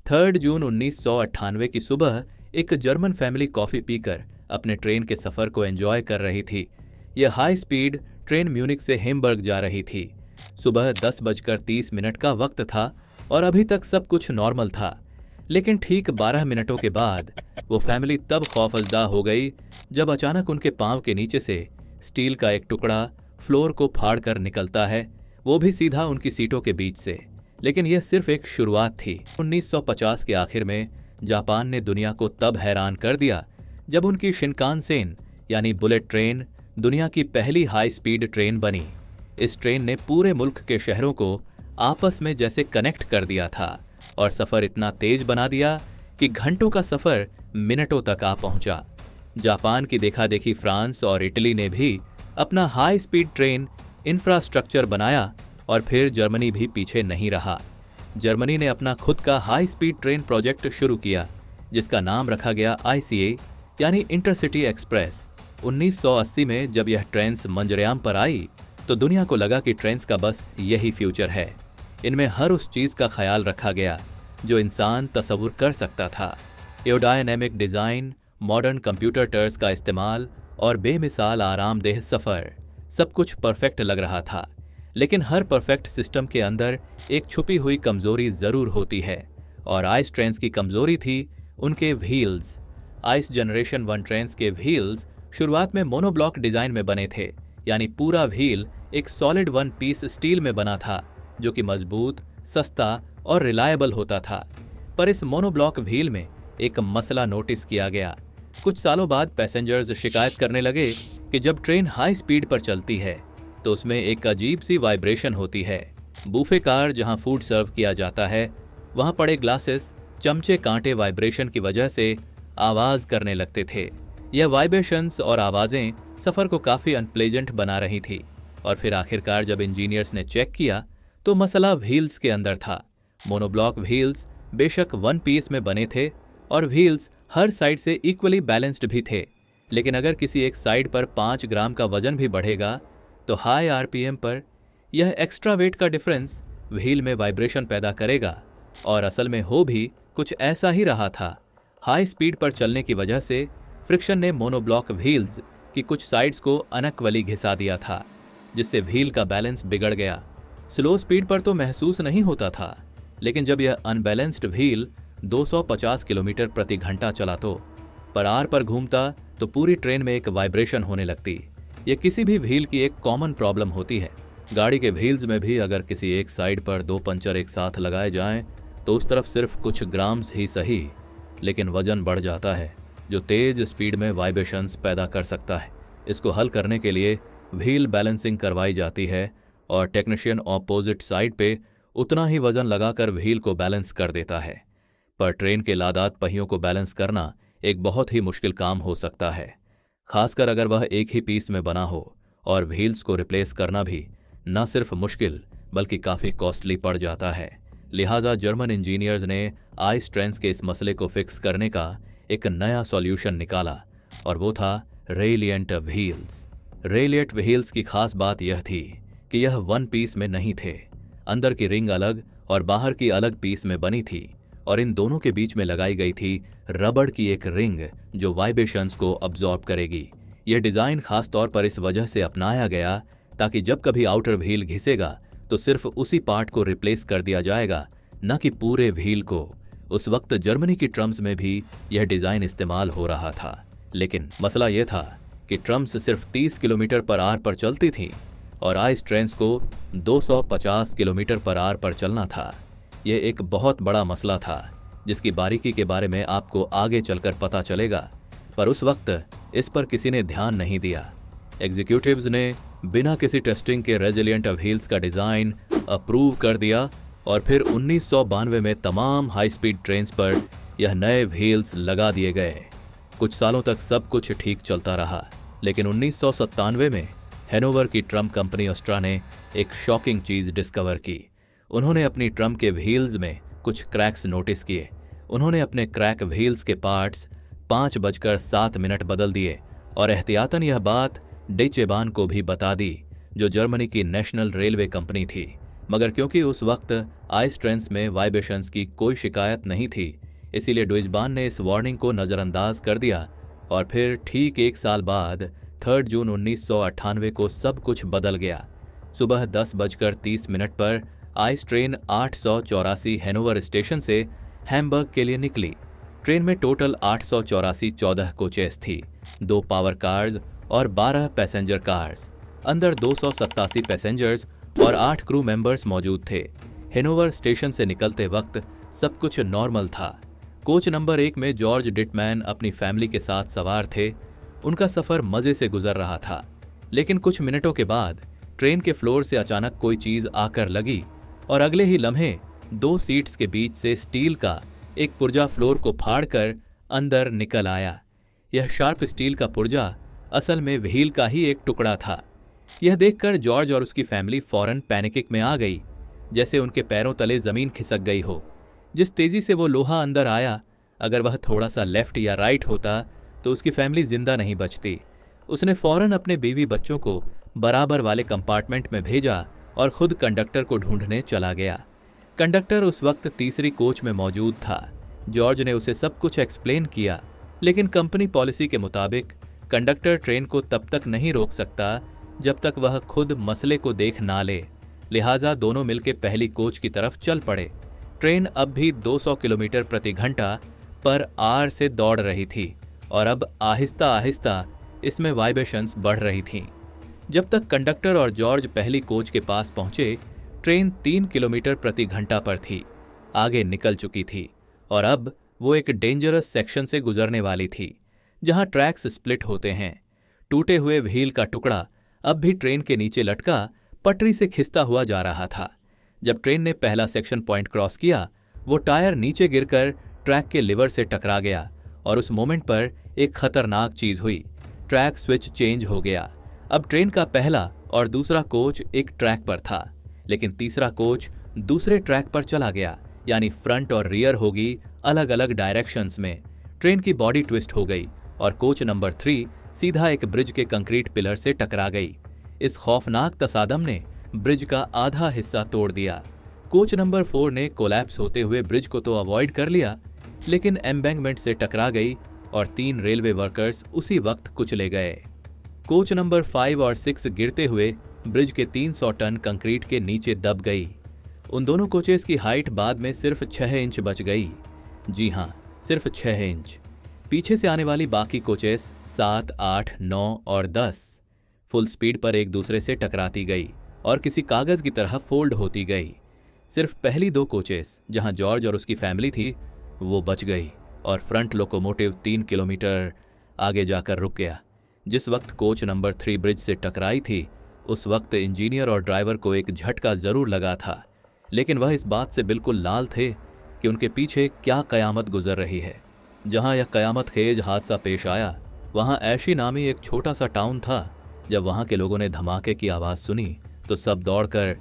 3 जून 1998 की सुबह एक जर्मन फैमिली कॉफी पीकर अपने ट्रेन के सफर को एंजॉय कर रही थी। यह हाई स्पीड ट्रेन म्यूनिख से हेम्बर्ग जा रही थी। सुबह 10:30 का वक्त था और अभी तक सब कुछ नॉर्मल था। लेकिन ठीक 12 मिनटों के बाद वो फैमिली तब खौफजदा हो गई जब अचानक उनके पांव के नीचे से स्टील का एक टुकड़ा फ्लोर को फाड़ कर निकलता है, वो भी सीधा उनकी सीटों के बीच से। लेकिन यह सिर्फ एक शुरुआत थी। 1950 के आखिर में जापान ने दुनिया को तब हैरान कर दिया जब उनकी शिनकानसेन यानी बुलेट ट्रेन दुनिया की पहली हाई स्पीड ट्रेन बनी। इस ट्रेन ने पूरे मुल्क के शहरों को आपस में जैसे कनेक्ट कर दिया था और सफर इतना तेज बना दिया कि घंटों का सफर मिनटों तक आ पहुंचा। जापान की देखा देखी फ्रांस और इटली ने भी अपना हाई स्पीड ट्रेन इंफ्रास्ट्रक्चर बनाया और फिर जर्मनी भी पीछे नहीं रहा। जर्मनी ने अपना खुद का हाई स्पीड ट्रेन प्रोजेक्ट शुरू किया जिसका नाम रखा गया ICA यानी इंटरसिटी एक्सप्रेस। 1980 में जब यह ट्रेन्स मंजरेआम पर आई तो दुनिया को लगा कि ट्रेन्स का बस यही फ्यूचर है। इनमें हर उस चीज का ख्याल रखा गया जो इंसान तसव्वुर कर सकता था। एरोडायनेमिक डिजाइन, मॉडर्न कंप्यूटर टर्स का इस्तेमाल और बेमिसाल आरामदेह सफर, सब कुछ परफेक्ट लग रहा था। लेकिन हर परफेक्ट सिस्टम के अंदर एक छुपी हुई कमजोरी जरूर होती है और आइस ट्रेन्स की कमजोरी थी उनके व्हील्स। आइस जनरेशन 1 ट्रेन्स के व्हील्स शुरुआत में मोनोब्लॉक डिजाइन में बने थे, यानी पूरा व्हील एक सॉलिड 1 पीस स्टील में बना था जो कि मजबूत, सस्ता और रिलायबल होता था। पर इस मोनोब्लॉक व्हील में एक मसला नोटिस किया गया। कुछ सालों बाद पैसेंजर्स शिकायत करने लगे कि जब ट्रेन हाई स्पीड पर चलती है तो उसमें एक अजीब सी वाइब्रेशन होती है। बूफे कार जहां फूड सर्व किया जाता है वहां पड़े ग्लासेस, चमचे कांटे वाइब्रेशन की वजह से आवाज करने लगते थे। यह वाइब्रेशंस और आवाजें सफर को काफी अनप्लेजेंट बना रही थी और फिर आखिरकार जब इंजीनियर्स ने चेक किया तो मसला व्हील्स के अंदर था। मोनोब्लॉक व्हील्स बेशक 1 पीस में बने थे और व्हील्स हर साइड से इक्वली बैलेंस्ड भी थे, लेकिन अगर किसी एक साइड पर 5 ग्राम का वजन भी बढ़ेगा तो हाई RPM पर यह एक्स्ट्रा वेट का डिफरेंस व्हील में वाइब्रेशन पैदा करेगा। और असल में हो भी कुछ ऐसा ही रहा था। हाई स्पीड पर चलने की वजह से फ्रिक्शन ने मोनोब्लॉक व्हील्स की कुछ साइड्स को अनइक्वली घिसा दिया था जिससे व्हील का बैलेंस बिगड़ गया। स्लो स्पीड पर तो महसूस नहीं होता था, लेकिन जब यह अनबैलेंस्ड व्हील 250 किलोमीटर प्रति घंटा चला तो पर आर पर घूमता तो पूरी ट्रेन में एक वाइब्रेशन होने लगती। यह किसी भी व्हील की एक कॉमन प्रॉब्लम होती है। गाड़ी के व्हील्स में भी अगर किसी एक साइड पर 2 पंचर एक साथ लगाए जाएं तो उस तरफ सिर्फ कुछ ग्राम्स ही सही लेकिन वजन बढ़ जाता है जो तेज स्पीड में वाइब्रेशंस पैदा कर सकता है। इसको हल करने के लिए व्हील बैलेंसिंग करवाई जाती है और टेक्नीशियन ऑपोजिट साइड पे उतना ही वजन लगाकर व्हील को बैलेंस कर देता है। पर ट्रेन के लादात पहियों को बैलेंस करना एक बहुत ही मुश्किल काम हो सकता है, खासकर अगर वह एक ही पीस में बना हो। और व्हील्स को रिप्लेस करना भी न सिर्फ मुश्किल बल्कि काफ़ी कॉस्टली पड़ जाता है। लिहाजा जर्मन इंजीनियर्स ने आइस ट्रेन्स के इस मसले को फिक्स करने का एक नया सॉल्यूशन निकाला और वो था रेलिएंट व्हील्स। रेलिएंट व्हील्स की खास बात यह थी कि यह 1 पीस में नहीं थे। अंदर की रिंग अलग और बाहर की अलग पीस में बनी थी और इन दोनों के बीच में लगाई गई थी रबड़ की एक रिंग जो वाइब्रेशंस को अब्जॉर्ब करेगी। यह डिज़ाइन खास तौर पर इस वजह से अपनाया गया ताकि जब कभी आउटर व्हील घिसेगा तो सिर्फ उसी पार्ट को रिप्लेस कर दिया जाएगा, न कि पूरे व्हील को। उस वक्त जर्मनी की ट्रम्स में भी यह डिज़ाइन इस्तेमाल हो रहा था, लेकिन मसला यह था कि ट्रम्स सिर्फ 30 किलोमीटर पर आर पर चलती थीं और आइस ट्रेन्स को 250 किलोमीटर पर आर पर चलना था। यह एक बहुत बड़ा मसला था जिसकी बारीकी के बारे में आपको आगे चलकर पता चलेगा, पर उस वक्त इस पर किसी ने ध्यान नहीं दिया। एग्जीक्यूटिव्स ने बिना किसी टेस्टिंग के रेजिलिएंट व्हील्स का डिज़ाइन अप्रूव कर दिया और फिर 1992 में तमाम हाई स्पीड ट्रेन्स पर यह नए व्हील्स लगा दिए गए। कुछ सालों तक सब कुछ ठीक चलता रहा, लेकिन 1997 में हैनोवर की ट्रम कंपनी ऑस्ट्रा ने एक शॉकिंग चीज़ डिस्कवर की। उन्होंने अपनी ट्रम के व्हील्स में कुछ क्रैक्स नोटिस किए। उन्होंने अपने क्रैक व्हील्स के पार्ट्स 5:07 बदल दिए और एहतियातन यह बात डीचेबान को भी बता दी जो जर्मनी की नेशनल रेलवे कंपनी थी। मगर क्योंकि उस वक्त आइस ट्रेन्स में वाइब्रेशंस की कोई शिकायत नहीं थी, इसीलिए डुइसबान ने इस वार्निंग को नज़रअंदाज कर दिया और फिर ठीक 1 साल बाद 3 जून 1998 को सब कुछ बदल गया। सुबह 10:30 पर आइस ट्रेन 884 हैनोवर स्टेशन से हैम्बर्ग के लिए निकली। ट्रेन में टोटल 884 14 कोचेस थी, 2 पावर कार्स और 12 पैसेंजर कार्स। अंदर 287 पैसेंजर्स और 8 क्रू मेंबर्स मौजूद थे। हैनोवर स्टेशन से निकलते वक्त सब कुछ नॉर्मल था। कोच नंबर 1 में जॉर्ज डिटमैन अपनी फैमिली के साथ सवार थे। उनका सफ़र मज़े से गुजर रहा था, लेकिन कुछ मिनटों के बाद ट्रेन के फ्लोर से अचानक कोई चीज़ आकर लगी और अगले ही लम्हे 2 सीट्स के बीच से स्टील का एक पुर्जा फ्लोर को फाड़कर अंदर निकल आया। यह शार्प स्टील का पुर्जा असल में व्हील का ही एक टुकड़ा था। यह देखकर जॉर्ज और उसकी फैमिली फौरन पैनिक में आ गई, जैसे उनके पैरों तले जमीन खिसक गई हो। जिस तेजी से वो लोहा अंदर आया, अगर वह थोड़ा सा लेफ्ट या राइट होता तो उसकी फैमिली जिंदा नहीं बचती। उसने फौरन अपने बीवी बच्चों को बराबर वाले कंपार्टमेंट में भेजा और खुद कंडक्टर को ढूंढने चला गया। कंडक्टर उस वक्त तीसरी कोच में मौजूद था। जॉर्ज ने उसे सब कुछ एक्सप्लेन किया, लेकिन कंपनी पॉलिसी के मुताबिक कंडक्टर ट्रेन को तब तक नहीं रोक सकता जब तक वह खुद मसले को देख ना ले। लिहाजा दोनों मिलकर पहली कोच की तरफ चल पड़े। ट्रेन अब भी 200 किलोमीटर प्रति घंटा पर आवर से दौड़ रही थी और अब आहिस्ता आहिस्ता इसमें वाइब्रेशंस बढ़ रही थीं। जब तक कंडक्टर और जॉर्ज पहली कोच के पास पहुंचे, ट्रेन 3 किलोमीटर प्रति घंटा पर थी, आगे निकल चुकी थी और अब वो एक डेंजरस सेक्शन से गुजरने वाली थी, जहां ट्रैक्स स्प्लिट होते हैं। टूटे हुए व्हील का टुकड़ा अब भी ट्रेन के नीचे लटका पटरी से खिसता हुआ जा रहा था। जब ट्रेन ने पहला सेक्शन पॉइंट क्रॉस किया, वो टायर नीचे गिरकर ट्रैक के लिवर से टकरा गया और उस मोमेंट पर एक खतरनाक चीज हुई। ट्रैक स्विच चेंज हो गया। अब ट्रेन का पहला और दूसरा कोच एक ट्रैक पर था, लेकिन तीसरा कोच दूसरे ट्रैक पर चला गया, यानी फ्रंट और रियर होगी अलग अलग डायरेक्शंस में। ट्रेन की बॉडी ट्विस्ट हो गई और कोच नंबर 3 सीधा एक ब्रिज के कंक्रीट पिलर से टकरा गई। इस खौफनाक तसादम ने ब्रिज का आधा हिस्सा तोड़ दिया। कोच नंबर 4 ने कोलैप्स होते हुए ब्रिज को तो अवॉइड कर लिया, लेकिन एम्बैंकमेंट से टकरा गई और 3 रेलवे वर्कर्स उसी वक्त कुचले गए। कोच नंबर 5 और 6 गिरते हुए ब्रिज के 300 टन कंक्रीट के नीचे दब गई। उन दोनों कोचेस की हाइट बाद में सिर्फ 6 इंच बच गई। जी हां, सिर्फ 6 इंच। पीछे से आने वाली बाकी कोचेस 7, 8, 9 और 10 फुल स्पीड पर एक दूसरे से टकराती गई और किसी कागज की तरह फोल्ड होती गई। सिर्फ पहली 2 कोचेस, जहां जॉर्ज और उसकी फैमिली थी, वो बच गई और फ्रंट लोकोमोटिव 3 किलोमीटर आगे जाकर रुक गया। जिस वक्त कोच नंबर 3 ब्रिज से टकराई थी, उस वक्त इंजीनियर और ड्राइवर को एक झटका जरूर लगा था, लेकिन वह इस बात से बिल्कुल लाल थे कि उनके पीछे क्या कयामत गुजर रही है। जहां यह कयामत खेज हादसा पेश आया, वहां ऐशी नामी एक छोटा सा टाउन था। जब वहां के लोगों ने धमाके की आवाज़ सुनी तो सब दौड़कर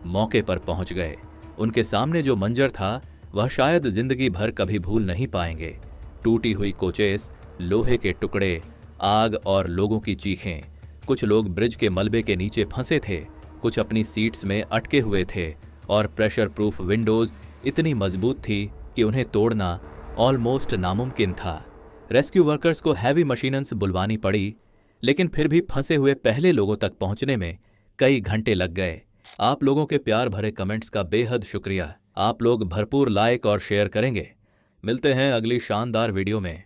मौके पर पहुंच गए। उनके सामने जो मंजर था, वह शायद जिंदगी भर कभी भूल नहीं पाएंगे। टूटी हुई कोचेस, लोहे के टुकड़े, आग और लोगों की चीखें। कुछ लोग ब्रिज के मलबे के नीचे फंसे थे, कुछ अपनी सीट्स में अटके हुए थे और प्रेशर प्रूफ विंडोज इतनी मजबूत थी कि उन्हें तोड़ना ऑलमोस्ट नामुमकिन था। रेस्क्यू वर्कर्स को हैवी मशीनन्स बुलवानी पड़ी, लेकिन फिर भी फंसे हुए पहले लोगों तक पहुंचने में कई घंटे लग गए। आप लोगों के प्यार भरे कमेंट्स का बेहद शुक्रिया। आप लोग भरपूर लाइक और शेयर करेंगे। मिलते हैं अगली शानदार वीडियो में।